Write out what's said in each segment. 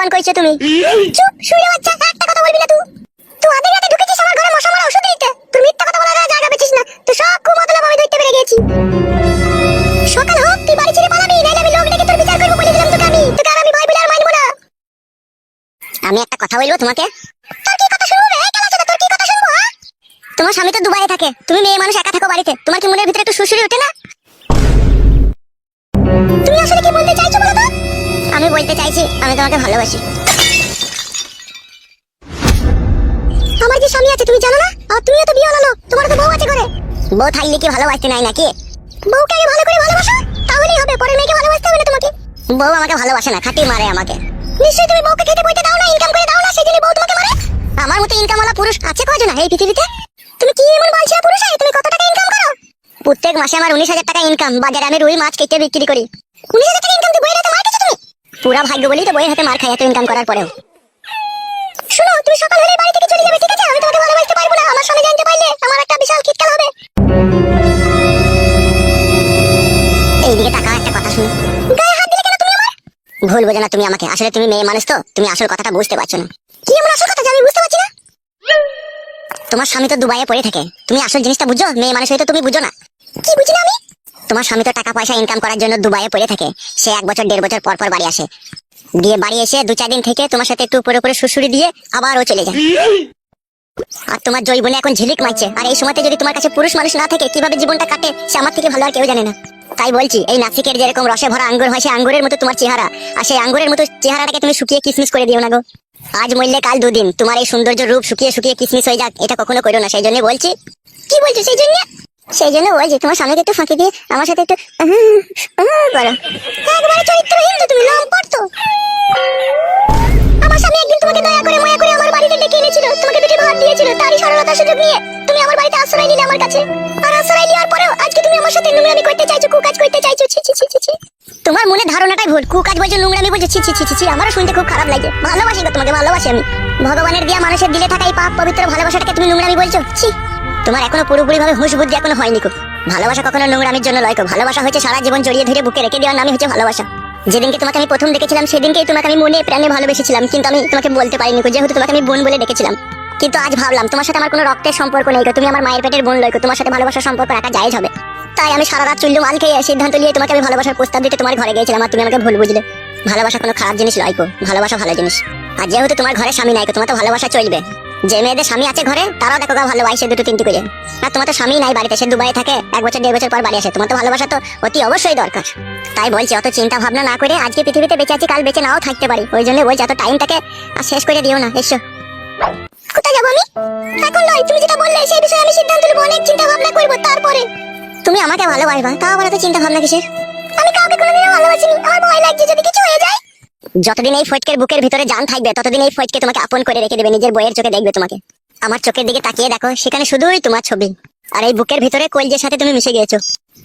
অপমান করেছো তুমি। চুপ শুয়ে বাচ্চা, একটা কথা বলবি না তুই। তুই আধে রাতে ঢুকেছিস আমার ঘরে মশা মারা ওষুধ দিতে, তুই মিথ্যা কথা বলার জায়গা পেছিস না, তুই সব কুমতলব আমি ধরতে পেরে গেছি। সকাল হোক তুই বাড়ি ছেড়ে পালাবি, নাইলে আমি লোক ডেকে তোর বিচার করবো বলে দিলাম তোকে। তোকে আমি ভয় বলে আর মানবো না। আমি একটা কথা বলবো তোমাকে। তোর কি কথা শুনবো? এই কালা চোদা, তোর কি কথা শুনবো? তোমার স্বামী তো দুবাইয়ে থাকে, তুমি মেয়ে মানুষ একা থাকো বাড়িতে, তোমার কি মনের ভিতরে একটু সুসুরি ওঠে না? তুমি আসলে কি বলতে চাইছো বলো তো? আমি বলতে চাইছি আমি তোমাকে ভালোবাসি। আমার যে স্বামী আছে তুমি জানো না? আর তুমিও তো বিয়ে হলো, তোমার তো বউ আছে ঘরে। বউ থাকলে কি ভালোবাসতে নাই নাকি? বউকে আগে ভালো করে ভালোবাসো, তাহলেই হবে, পরে মেয়েকে ভালোবাসতে হবে না তোমাকে। বউ আমাকে ভালোবাসে না, খাটি মারে আমাকে। নিশ্চয়ই তুমি বউকে খেতে বইতে দাও না, ইনকাম করে দাও না, সেজন্য বউ তোমাকে মারে। আমার মতো ইনকামওয়ালা পুরুষ আছে কয়জন এই পৃথিবীতে? তুমি কি এমন বালছিয়া পুরুষ? তুমি কত টাকা ইনকাম করো? প্রত্যেক মাসে আমার 19,000 টাকা ইনকাম। বাজারে আমি রুই মাছ কেটে বিক্রি করি। 19,000 টাকা ইনকাম দিয়ে বইয়ের হাতে মার খেয়েছো তুমি? পুরা ভাগ্য বলি তো বইয়ের হাতে মার খাই এত ইনকাম করার পরেও। শুনো, তুমি সকাল হলে বাড়ি থেকে চলে যাবে, ঠিক আছে? আমি তোমাকে ভালোবাসতে পারবো না, আমার স্বামী জানতে পারলে আমার একটা বিশাল কিটকাল হবে। এইদিকে টাকা, একটা কথা শুনো। গায়ে হাত দিলে কেন তুমি আমার? ভুল বোঝো না তুমি আমাকে, আসলে তুমি মেয়ে মানুষ তো, তুমি আসল কথাটা বুঝতে পারছো না। কি এমন আসল কথা যে আমি বুঝতে পারছি না? তোমার স্বামী তো দুবাইয়ে পড়ে থাকে, তুমি আসল জিনিসটা বুঝো? মেয়ে মানুষ হয়তো তুমি বুঝো না। কি বুঝি না আমি? তোমার স্বামী তো টাকা পয়সা ইনকাম করার জন্য দুবাইয়ে পড়ে থাকে, সে 1 বছর 1.5 বছর পর পর বাড়ি আসে, দিয়ে বাড়ি এসে 2-4 দিন থেকে তোমার সাথে একটু উপরে উপরে সুসুরি দিয়ে আবার ও চলে যায়। আর তোমার জৈবনে এখন ঝিলিক মারছে, আর এই সময়তে যদি তোমার কাছে পুরুষ মানুষ না থাকে কিভাবে জীবনটা কাটে সে আমার থেকে ভালো আর কেউ জানে না। তাই বলছি, এই নাসিকের যেরকম রসে ভরা আঙ্গুর হয়, সে আঙ্গুরের মতো তোমার চেহারা, আর সেই আঙ্গুরের মতো চেহারাটাকে তুমি শুকিয়ে কিসমিস করে দিও না গো। আজ মরলে কাল 2 দিন, তোমার এই সৌন্দর্য রূপ শুকিয়ে শুকিয়ে কিসমিস হয়ে যাক, এটা কখনো করো না। সেই জন্য বলছি। কি বলছো সেই জন্য? সেই জন্য বলছি তোমার স্বামীকে একটু ফাঁকি দিয়ে আমার সাথে একটু করো। একবারে চরিত্রহীন তো তুমি, লম্পট তো। আমার স্বামী একদিন তোমাকে দয়া করে মায়া করে আমার বাড়িতে ডেকে এনেছিল, তোমাকে পেটে ভাত দিয়েছিল, তারই সরলতার সুযোগ নিয়ে তুমি আমার বাড়িতে আশ্রয় নিলে আমার কাছে। আর আশ্রয় নেওয়ার পরেও আজকে তুমি আমার সাথে নোংরামি করতে চাইছো, কুকাজ করতে চাইছো। ছি ছি ছি ছি ছি। তোমার মনে ধারণাটাই ভুল, কুকাজ বলছো, নোংরামি বলছো, ছি ছি ছি ছি ছি। আমারও শুনতে খুব খারাপ লাগে। ভালোবাসি গো তোমাকে, ভালোবাসি আমি। ভগবানের দেয়া মানুষের দিলে থাকা এই পাপ পবিত্র ভালোবাসাটাকে তুমি নোংরামি বলছো? ছি। তোমার এখনো পুরোপুরি ভাবে হুঁশ বুদ্ধি এখনো হয়নি কো। ভালোবাসা কখনো নোংরামির জন্য লয় কো। ভালোবাসা হচ্ছে সারা জীবন জড়িয়ে ধরে বুকে রেখে দেওয়ার নামই হচ্ছে ভালোবাসা। যেদিনকে তোমাকে আমি প্রথম দেখেছিলাম সেদিনকেই তোমাকে আমি মনে প্রাণে ভালোবেসেছিলাম, কিন্তু আমি তোমাকে বলতে পারিনি, যেহেতু তোমাকে আমি বোন বলে ডেকেছিলাম। কিন্তু আজ ভাবলাম তোমার সাথে আমার কোনো রক্তের সম্পর্ক নেই, তুমি আমার মায়ের পেটের বোন লয়, তোমার সাথে ভালোবাসার সম্পর্ক রাখা জায়েজ হবে। তাই আমি সারা রাত চুল্লু মাল খেয়ে সিদ্ধান্ত নিয়ে তোমাকে আমি ভালোবাসার প্রস্তাব দিতে তোমার ঘরে গিয়েছিলাম, আর তুমি আমাকে ভুল বুঝলে। ভালোবাসা কোনো খারাপ জিনিস লয়, ভালোবাসা ভালো জিনিস। আর যেহেতু তোমার ঘরে স্বামী নাই, তোমার তো ভালোবাসা চলবে। যে মেয়েদের স্বামী আছে ঘরে তারাও দেখো ভালোবাসে 2-3টি করে। আর তোমার তো স্বামী নাই বাড়িতে, সে দুবাই থাকে, 1 বছর 1.5 বছর পর বাড়ি আসে, তোমার তো ভালোবাসা তো অতি অবশ্যই দরকার। তাই বলছি অত চিন্তা ভাবনা না করে, আজকে পৃথিবীতে বেঁচে আছি, কাল বেঁচে নাও থাকতে পারি, ওই জন্য বলছি এত টাইমটাকে আর শেষ করে দিও না। এসো। কোথায় যাবো আমি? এখন নয়, তুমি যেটা বললে সেই বিষয়ে আমি সিদ্ধান্ত নেব, অনেক চিন্তা ভাবনা করবো তারপরে। তুমি আমাকে ভালোবাসবা, তাও আবার এত চিন্তা ভাবনা কিসের? আমি কাউকে কোনোদিনও ভালোবাসিনি, আমার ভয় লাগছে যদি কিছু হয়ে যায়। যতদিন এই ফটকের বুকের ভিতরে জান থাকবে ততদিন এই ফটকে তোমাকে আপন করে রেখে দেবে, নিজের বইয়ের চোখে দেখবে তোমাকে। আমার চোখের দিকে তাকিয়ে দেখো, সেখানে শুধুই তোমার ছবি, আর এই বুকের ভিতরে কলজের সাথে তুমি মিশে গিয়েছো।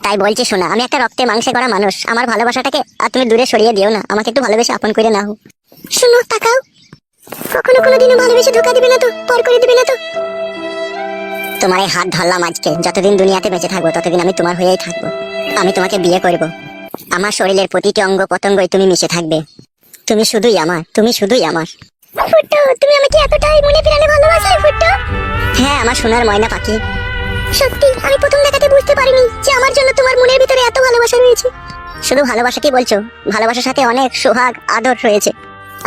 তাই বলছি শোনা, আমি একটা রক্তে মাংসে করা মানুষ, আমার ভালোবাসাটাকে আর তুমি দূরে সরিয়ে দিও না, আমাকে একটু ভালোবেসে আপন করে নাও। শুনো, তাকাও, কখনো কোনোদিনও ভালোবেসে ধোকা দিবে না তো, পর করে দিবে না তো? তোমার এই হাত ধরলাম আজকে, যতদিন দুনিয়াতে বেঁচে থাকবো ততদিন আমি তোমার হয়েই থাকবো। আমি তোমাকে বিয়ে করব, আমার শরীরের প্রতিটি অঙ্গ পতঙ্গই তুমি মিশে থাকবে, তুমি শুধুই আমার, তুমি শুধুই আমার। ফুটো, তুমি আমাকে এতটাই মনে প্রাণে ভালোবাসলে ফুটো? হ্যাঁ, আমার সোনার ময়না পাখি। সত্যি আমি প্রথম দেখাতে বুঝতে পারিনি যে আমার জন্য তোমার মনের ভিতরে এত ভালোবাসা রয়েছে। শুধু ভালোবাসা কি বলছো, ভালোবাসার সাথে অনেক সোহাগ আদর রয়েছে।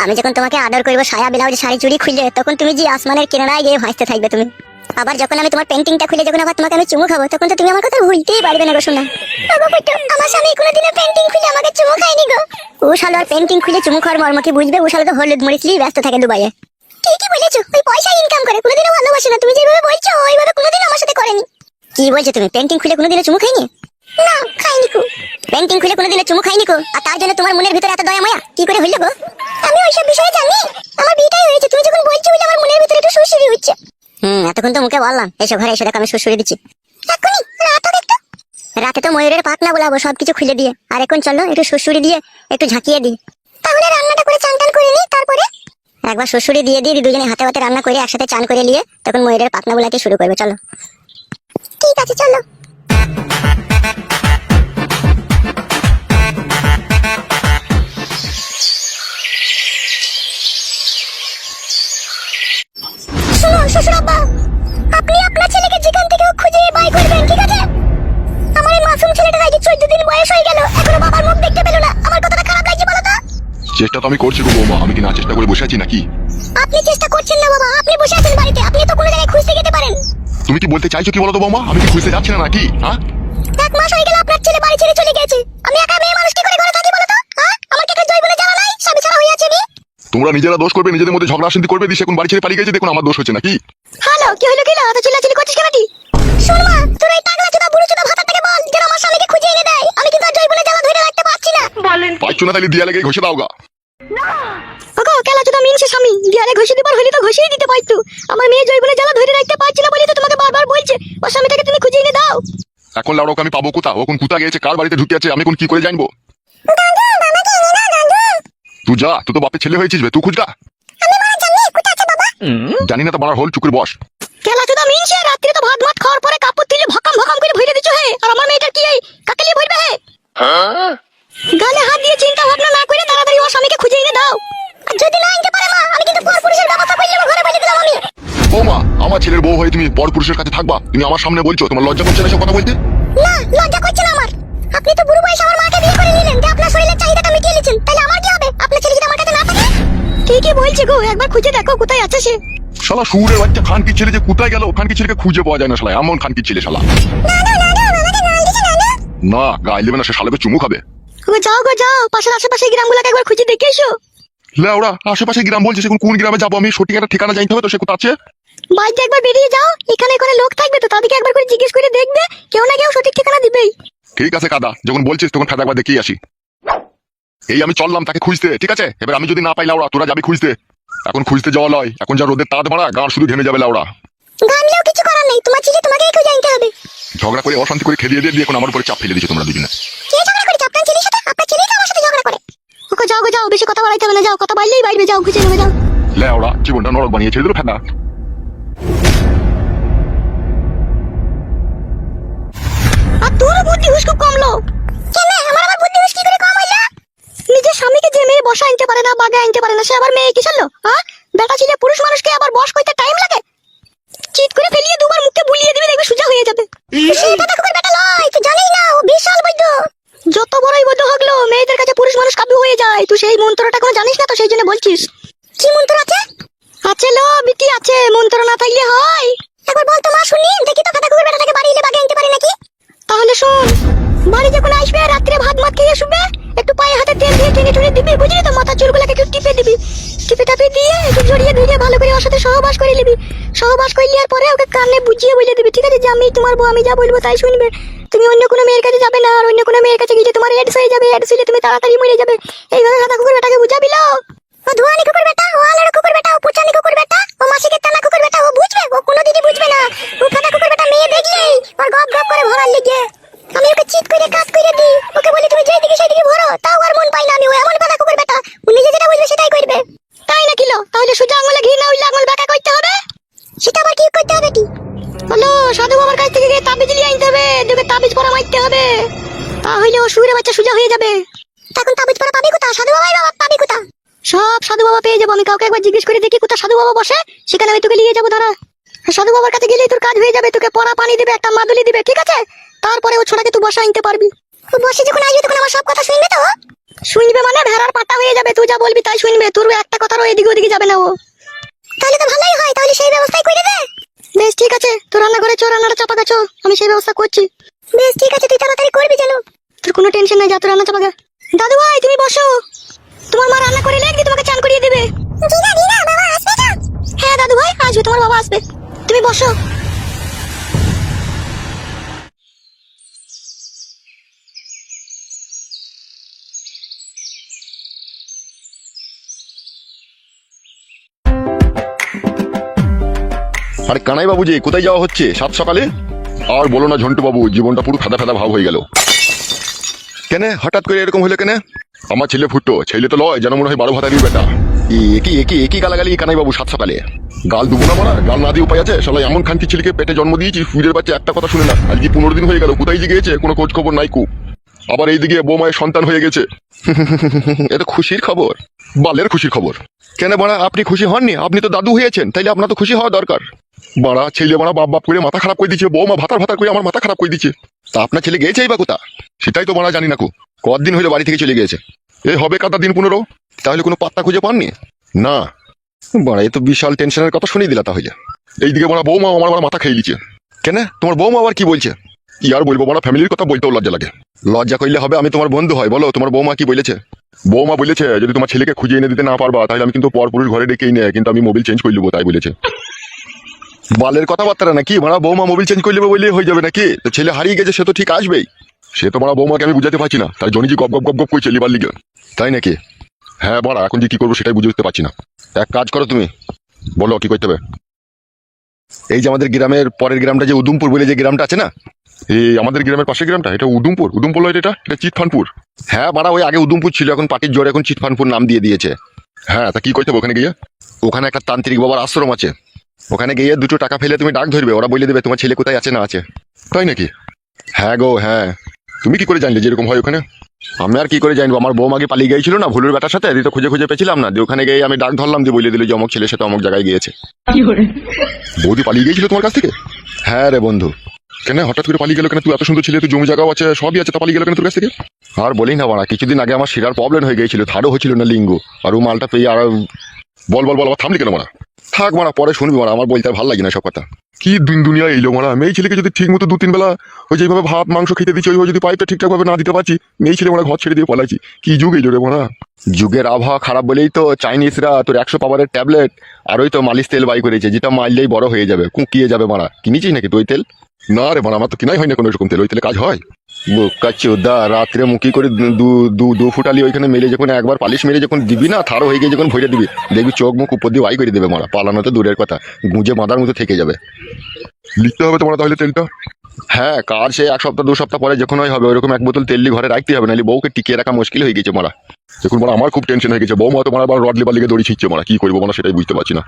আমি যখন তোমাকে আদর করবো সায়া ব্লাউজ শাড়ি চুড়ি খুলে, তখন তুমি যে আসমানের কিনারায় গিয়ে ভাসতে থাকবে তুমি। আবার যখন আমি তোমার পেন্টিংটা খুলে যখন আবার তোমাকে আমি চুমু খাবো, তখন তো তুমি আমার কথা ভুলতেই পারবে না গো সোনা। বাবা ফুটো, আমার স্বামী কোনোদিনও পেন্টিং খুলে আমাকে চুমু খায়নি গো। ও শালা আর পেন্টিং খুলে চুমু খাওয়ার মর্ম কি বুঝবে? ও শালা তো হলুদ মরিচ নিয়ে ব্যস্ত থাকে দুবাইয়ে। ঠিকই বলেছো, ওই পয়সা ইনকাম করে, কোনোদিনও ভালোবাসে না। তুমি যেভাবে বলছো ওইভাবে কোনোদিনও আমার সাথে করেনি। কি বলছো তুমি? পেন্টিং খুলে কোনোদিনও চুমু খাইনি? না, খাইনি কো। পেন্টিং খুলে কোনোদিনও চুমু খাইনি কো, আর তার জন্য তোমার মনের ভিতরে এত দয়া মায়া কি করে হইল গো? আমি ওইসব বিষয়ে জানি, আমার বিয়েটাই হয়েছে, তুমি যখন বলছো বলে আমার মনের ভিতরে একটু সুসুরি হচ্ছে। এতক্ষণ তো মুখে বললাম এসো ঘরে এসে দেখো আমি সুসুরি দিচ্ছি। এখনই রাত হবে একটু? রাতে তো ময়ূরের পাখনা বলাবো সবকিছু খুলে দিয়ে, আর এখন চলো একটু সুসুরি দিয়ে একটু ঝাঁকিয়ে দিই। তাহলে রান্নাটা করে চান টান করে নিই, তারপরে একবার সুসুরি দিয়ে দিই, দুজনে হাতে হাতে রান্না করে একসাথে চান করে নিয়ে তখন ময়ূরের পাখনা বলাকে শুরু করবে। চলো। ঠিক আছে, চলো। শ্বশুর আব্বা, আপনি আপনার ছেলেকে যেখান থেকে হোক খুঁজে বাই করবেন, ঠিক আছে? আমার এই মাসুম ছেলেটার আগে 14 দিন বয়স হয়ে গেল, এখনো বাবার মুখ দেখতে পেল না। আমার কতটা খারাপ লাগছে বলো তো? চেষ্টা তো আমি করছি গো বৌমা, আমি কি না চেষ্টা করে বসে আছি নাকি? আপনি চেষ্টা করছেন না বাবা, আপনি বসে আছেন বাড়িতে, আপনি তো কোনো জায়গায় খুঁজতে যেতে পারেন। তুমি কি বলতে চাইছো কি বলো তো বৌমা? আমি কি খুঁজতে যাচ্ছি না নাকি? হ্যাঁ, 1 মাস হয়ে গেল আপনার ছেলে বাড়ি ছেড়ে চলে গেছে। আমি একা মেয়ে মানুষ কি করে ঘরে থাকি বলো তো? হ্যাঁ, আমার কি একটা জয় বলে যাওয়া নাই? স্বামী ছাড়া হয়ে আছে আমি। তোমরা নিজেরা দোষ করবে, নিজেদের মধ্যে ঝগড়া শান্তি করবে, দিশে কোন বাড়ি ছেড়ে পালিয়ে গেছে, দেখুন আমার দোষ হচ্ছে নাকি? হ্যালো, কি হলো কি না? এত চিল্লাচিল্লি করছিস কেন তুই? শোন মা, তোর এই টাকলা চোদা বুড়ো চোদা ভাতাটাকে বল যেন আমার স্বামীকে খুঁজে এনে দেয়। আমি কিন্তু আর জয় বলে জ্বালা ধরে রাখতে পারছি না। পাইছো না তাহলে দিয়া লেগে ঘষে দাও গা। ওগো কেলা চোদা মিনসে স্বামী, দিয়ালে ঘষে দিবার হলে তো ঘষেই দিতে পারতো। আমার মেয়ে জয় বলে জ্বালা ধরে রাখতে পারছি না বলে তো তোমাকে বারবার বলছে ওর স্বামীটাকে তুমি খুঁজে এনে দাও। এখন লাউড়াকে আমি পাবো কোথা? ও কোন কোথা গেছে, কার বাড়িতে ঢুকে আছে, আমি কোন কি করে জানবো? তুই যা, তুই তো বাপের ছেলে হয়েছিস বে, তুই খুঁজগা। জানি না তো বাড়ার হল চুকুর বস। কেলা চোদা মিনসে, রাত্রে তো ভাত মাত খাওয়ার পরে কাপড় তুলে ভকাম ভকাম করে ভরে দিছো হে। আর আমার মেয়েটার কি এই কাকলি ভরবে হে? গালে হাত দিয়ে চিন্তা ভাবনা না করে তাড়াতাড়ি ওর স্বামীকে খুঁজে এনে দাও। আর যদি না আনতে পারে মা, আমি কিন্তু পরপুরুষের ব্যবস্থা করলে আমার ঘরে বলে দিলাম আমি। বৌমা, আমার ছেলের বউ হয়ে তুমি পর পুরুষের কাছে থাকবা? তুমি আমার সামনে বলছো, তোমার লজ্জা করছে না এসব কথা বলতে? না, লজ্জা করছে না আমার। আপনি তো বুড়ো বয়সে আমার মাকে বিয়ে করে নিলেন, যে আপনার শরীরের চাহিদাটা মিটিয়ে নিয়েছেন, তাহলে আমার কি হবে? আপনার ছেলে যদি আমার কাছে না থাকে? ঠিকই বলছে গো, একবার খুঁজে দেখো কোথায় আছে সে। শালা সুরের বাচ্চা খানকির ছেলে যে কোথায় গেল, খানকির ছেলেকে খুঁজে পাওয়া যায় না শালা, এমন খানকির ছেলে শালা। না, গায়ে দেবে না, সে শালাকে চুমু খাবে। গো যাও গো যাও, পাশের আশেপাশে গ্রামগুলোকে একবার খুঁজে দেখে এসো। লেওড়া, আশেপাশে গ্রাম বলছে, সে কোন গ্রামে যাবো আমি? সঠিক একটা ঠিকানা জানতে হবে তো, সে কোথা আছে? বাইরে একবার বেরিয়ে যাও, এখানে করে লোক থাকবে তো, তাদেরকে একবার করে জিজ্ঞেস করে দেখবে, কেউ না কেউ সঠিক ঠিকানা দিবেই। ঠিক আছে কাদা, যখন বলছিস তখন ফাঁদা একবার দেখিয়ে আসি। এই আমি চললাম তাকে খুঁজতে, ঠিক আছে? এবার আমি যদি না পাই লাউড়া, তোরা যাবি খুঁজতে। এখন খুঁজতে যাওয়া লয়, এখন যা রোদের তাঁত মারা, গাঁ শুধু ঘেমে যাবে লাউড়া। গামলেও কিছু করার নেই, তোমার ছেলে তোমাকেই খুঁজে আনতে হবে। ঝগড়া করে অশান্তি করে খেলিয়ে দিয়ে এখন আমার উপরে চাপ ফেলে দিচ্ছ তোমরা দুজনে। কে ঝগড়া করেছে আপনার ছেলের সাথে? আপনার ছেলেই তো আমার সাথে ঝগড়া করে। ওকে যাও গো যাও, বেশি কথা বাড়াইতে হবে না, যাও, কথা বাড়লেই বাইরে যাও, খুঁজে নেবে যাও। লেওড়া, জীবনটা নরক বানিয়ে ছেড়ে দিল ফেদা। আর তোর বুদ্ধি হুশ খুব কমলো কেন? আমার বুদ্ধি হুশ কি করে কম হইলো? নিজের স্বামীকে যে মেয়ে বসা আনতে পারে না, বাগে আনতে পারে না, সে আবার মেয়ে কি চললো? হ্যাঁ, বেটা ছেলে পুরুষ মানুষকে আবার বস করতে টাইম লাগে? চিৎ করে ফেলিয়ে দুবার মুখে বুলিয়ে দিবে, দেখবে সোজা হয়ে যাবে। সেটা তো খুব বেটা লয়, তুই জানিস না ও বিশাল বৈদ্য। যত বড়ই বৈদ্য হগলো, মেয়েদের কাছে পুরুষ মানুষ কাবু হয়ে যায়। তুই সেই মন্ত্রটা কোনো জানিস না তো, সেই জন্য বলছিস। কি মন্ত্র আছে? আছে লো বিটি আছে, মন্ত্র না থাকলে হয়? একবার বল তো মা শুনি, দেখি তো ফাটা কুকুর বেটাটাকে বাড়ি এলে বাগে আনতে পারে নাকি। তাহলে শোন, বাড়ি যখন আসবে রাত্রে ভাত মাত খেয়ে শুবে, একটু পায়ে হাতে তেল দিয়ে টেনে টুনে দিবি, বুঝলি তো? মাথার চুলগুলোকে একটু টিপে দিবি, টিপে টাপে দিয়ে একটু জড়িয়ে ধরে ভালো করে ওর সাথে সহবাস করে নিবি। সহবাস করে নেওয়ার পরে ওকে কানে বুঝিয়ে বলে দিবি, ঠিক আছে, যে আমি তোমার বউ, আমি যা বলবো তাই শুনবে। তুমি অন্য কোনো মেয়ের কাছে যাবে না, আর অন্য কোনো মেয়ের কাছে গেলে তোমার এডস হয়ে যাবে, এডস হলে তুমি তাড়াতাড়ি মরে যাবে। এইভাবে ফাটা কুকুর বেটাকে বুঝাবি লো। ও ধোয়ানি কুকুর বেটা, ও আলাড় কুকুর বেটা, ও পুচানি কুকুর বেটা, ও মাসিকে টানা কুকুর বেটা, ও বুঝবে? ও কোনোদিনই বুঝবে না। ও ফাটা কুকুর বেটা মেয়ে দেখলেই ওর গপ গপ করে ভরার লিগে। আমি ওকে চিৎ করে কাজ করে দিই, ওকে বলি তুমি যেদিকে সেদিকে ভরো, তাও আর মন পাই না আমি। ও এমন ফাটা কুকুর বেটা, ও নিজে যেটা বুঝবে সেটাই করবে। তাই নাকি লো? তাহলে সোজা আঙুলে ঘি না উঠলে আঙুল বাঁকা করতে হবে। সেটা আবার কি করতে হবে কি? হলো সাধু বাবার কাছ থেকে গিয়ে তাবিজ নিয়ে আনতে হবে, দেখবে তাবিজ পরা মারতে হবে, তাহলে ও সুরে বাচ্চা সোজা হয়ে যাবে। তখন তাবিজ পরা পাবি কোথা? সাধু বাবাই বাবা পাবি কোথা? সব সাধু বাবা পেয়ে যাবো। আমি কাউকে একবার জিজ্ঞেস করে দেখি কোথা সাধু বাবা বসে, সেখানে আমি তোকে নিয়ে যাবো। দাঁড়া, সাধু বাবার কাছে গেলেই তোর কাজ হয়ে যাবে। তোকে পরা পানি দিবে, একটা মাদুলি দিবে, ঠিক আছে? তারপরে ও ছোড়াকে তুই বসা আনতে পারবি। ও বসে যখন আসবে তখন আমার সব কথা শুনবে তো? শুনবে মানে ভেড়ার পাটা হয়ে যাবে, তুই যা বলবি তাই শুনবে। তোর একটা কথারও এদিকে ওদিকে যাবে না ও। তাহলে তো ভালোই হয়, তাহলে সেই ব্যবস্থাই করে দে। বেশ ঠিক আছে, তোর রান্নাঘরে চো, রান্নাটা চাপা গাছো, আমি সেই ব্যবস্থা করছি। বেশ ঠিক আছে, তুই তাড়াতাড়ি করবি যেন। তোর কোনো টেনশন নাই, যা তোর রান্না চাপা গা। দাদু ভাই তুমি বসো, তোমার মা রান্না করে লেগে তোমাকে চান করিয়ে দেবে। বাবা আসবে না? হ্যাঁ দাদু ভাই আসবে, তোমার বাবা আসবে, তুমি বসো। আরে কানাই বাবু যে কোথায় যাওয়া হচ্ছে সাত সকালে? আর বলো না ঝন্টু বাবু, জীবনটা পুরো ফাদা ফাদা ভাব হয়ে গেল। কেন হঠাৎ করে এরকম হলো কেন? আমার ছেলে ফুটো, ছেলে তো লয়, যেন মনে হয় 12 ভাতারির বেটা। একই গালাগালি কানাই বাবু সাত সকালে। গাল দুবো না মারা, গাল না দিয়ে উপায় আছে? শালা এমন খানকি ছেলেকে পেটে জন্ম দিয়েছি, সুইরের বাচ্চা একটা কথা শুনে না। আজকে 15 দিন হয়ে গেল, কোথায় যে গিয়েছে কোনো খোঁজ খবর নাই কু। আবার এইদিকে বৌমায়ের সন্তান হয়ে গেছে। এটা খুশির খবর। বালের খুশির খবর। কেন বাড়া আপনি খুশি হননি? আপনি তো দাদু হয়েছেন, তাইলে আপনার তো খুশি হওয়া দরকার। বাড়া ছেলে বাড়া বাপ বাপ করে মাথা খারাপ করে দিচ্ছে, বৌমা ভাতার ভাতার করে আমার মাথা খারাপ করে দিচ্ছে। তা আপনার ছেলে গেছেই বা কোথা? সেটাই তো বাড়া জানি না কো। কতদিন হইলো বাড়ি থেকে চলে গিয়েছে? এই হবে কাটা দিন 15। তাহলে কোনো পাত্তা খুঁজে পাননি? না বাড়া, এ তো বিশাল টেনশনের কথা শুনিয়ে দিলা তাহলে। এইদিকে বাড়া বৌমা আমার মাথা খেয়ে দিচ্ছে। কেন তোমার বৌমা আবার কি বলছে? কি আর বলবো বাড়া, ফ্যামিলির কথা বলতেও লজ্জা লাগে। লজ্জা করলে হবে? আমি তোমার বন্ধু হয়, বলো তোমার বৌমা কি বলেছে? বৌমা বলেছে যদি তোমার ছেলেকে খুঁজে এনে দিতে না পারবা তাহলে আমি কিন্তু পরপুরুষ ঘরে ডেকেই নেই, কিন্তু আমি মোবিল চেঞ্জ করে নেবো, তাই বলেছে। বালের কথাবার্তা নাকি মারা? বৌমা মোবিল চেঞ্জ করে নেবে বললে হয়ে যাবে নাকি? তো ছেলে হারিয়ে গেছে, সে তো ঠিক আসবেই। সে তো মারা বৌমাকে আমি বুঝাতে পারছি না, তাই জনি জি গপ গপ গপ গপ করে চেলিবার লিগে। তাই নাকি? হ্যাঁ বাড়া, এখন যে কি করবো সেটাই বুঝে উঠতে পারছি না। এক কাজ করো তুমি, বলো কি করতে হবে। এই যে আমাদের গ্রামের পরের গ্রামটা যে উদুমপুর বলে যে গ্রামটা আছে না, এই আমাদের গ্রামের পাশের গ্রামটা, এটা উদুমপুর। উদুমপুর নয়, এটা চিটফানপুর। হ্যাঁ বাড়া, ওই আগে উদুমপুর ছিল, এখন পার্টির জোরে এখন চিটফানপুর নাম দিয়ে দিয়েছে। হ্যাঁ তা কি করতে হবে ওখানে গিয়ে? ওখানে একটা তান্ত্রিক বাবার আশ্রম আছে, ওখানে গিয়ে 2 টাকা ফেলে তুমি ডাক ধরবে, ওরা বলে দেবে তোমার ছেলে কোথায় আছে না আছে। তাই নাকি? হ্যাঁ গো হ্যাঁ। তুমি কি করে জানলে যেরকম হয় ওখানে? আমি আর কি করে জানবো, আমার বৌমাকে পালিয়ে গিয়েছিল না ভুলুর বেটার সাথে, তো খুঁজে খুঁজে পেছিলাম না, দিয়ে ওখানে গিয়ে আমি ডাক ধরলাম, দিয়ে বলে দিল যে অমুক ছেলের সাথে অমুক জায়গায় গিয়েছে। বৌদি পালিয়ে গিয়েছিল তোমার কাছ থেকে? হ্যাঁ রে বন্ধু। কেন হঠাৎ করে পালিয়ে গেল কেন? তুই এত সুন্দর ছেলে, তুই জমি জায়গাও আছে সবই আছে, তা পালিয়ে গেল কেন তোর কাছ থেকে? আর বলি না বাড়া, কিছুদিন আগে আমার শিরার প্রবলেম হয়ে গিয়েছিল, থার্ডও হয়েছিল না লিঙ্গ, আর ও মালটা পেয়ে আর বল বল বল আবার থামলি কেন মারা? থাক মারা, পরে শুনবি মারা, আমার বলতে আর ভালো লাগে না সব কথা। কি দিন দুনিয়া এইলো মারা, মেয়ে ছেলেকে যদি ঠিক মতো 2-3 বেলা ওই যেভাবে ভাত মাংস খেতে দিচ্ছি, ওইভাবে যদি পাইপটা ঠিকঠাক ভাবে না দিতে পারছি, মেয়ে ছেলে মারা ঘর ছেড়ে দিয়ে পলাইছি। কি যুগ এইলো রে মারা। যুগের আবহাওয়া খারাপ বলেই তো চাইনিজরা তোর 100 পাওয়ারের ট্যাবলেট আর ওই তো মালিশ তেল বাই করেছে, যেটা মারলেই বড় হয়ে যাবে, কুঁকিয়ে যাবে মারা। কিনেছিস নাকি তুই তেল? না রে মারা, আমার তো কিনাই হয় না কোনো এরকম তেল। ওই তেলে কাজ হয়? বোকাচোদা, রাত্রে মুখি করে দু ফুটালি ওইখানে মেলে যখন একবার পালিশ মেরে যখন দিবি না, থারো হয়ে গিয়ে যখন ভরে দিবি, দেখবি চোখ মুখ উপর দিয়ে বাই করে দেবে মারা। পালানো তো দূরের কথা, গুঁজে বাঁধার মতো থেকে যাবে। লিখতে হবে তোমার তাহলে তেলটা। হ্যাঁ, কার সে 1 সপ্তাহ 2 সপ্তাহ পরে যখন হবে ওইরকম 1 বোতল তেল ঘরে রাখতে হবে, নাহলে বউকে টিকিয়ে রাখা মুশকিল হয়ে গেছে মারা। দেখুন মারা, আমার খুব টেনশন হয়ে গেছে, বৌমা তোমার আবার রড লেবার লিগে দড়ি ছিচ্ছে মারা। কি করবো মারা সেটাই বুঝতে পারছি না।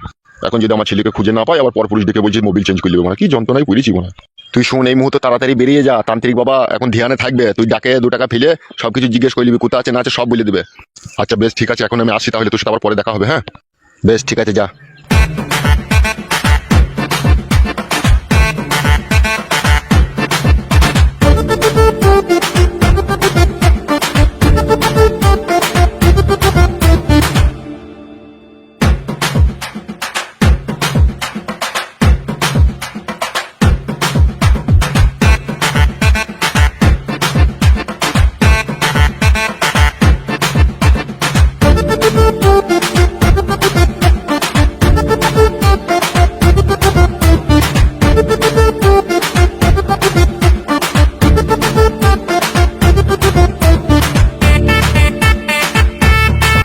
এখন যদি আমার ছেলেকে খুঁজে না পাই, আবার পরপুরুষ দেখে বলছি মোবিল চেঞ্জ করে দেবে মারা। কি যন্ত্রণায় পড়েছি মারা। তুই শোন, এই মুহূর্তে তাড়াতাড়ি বেরিয়ে যা, তান্ত্রিক বাবা এখন ধ্যানে থাকবে, তুই ডাকে 2 টাকা ফেলে সবকিছু জিজ্ঞেস করে নিবি, কোথা আছে না আছে সব বলে দিবে। আচ্ছা বেশ ঠিক আছে, এখন আমি আসি তাহলে, তোর সাথে আবার পরে দেখা হবে। হ্যাঁ বেশ ঠিক আছে, যা।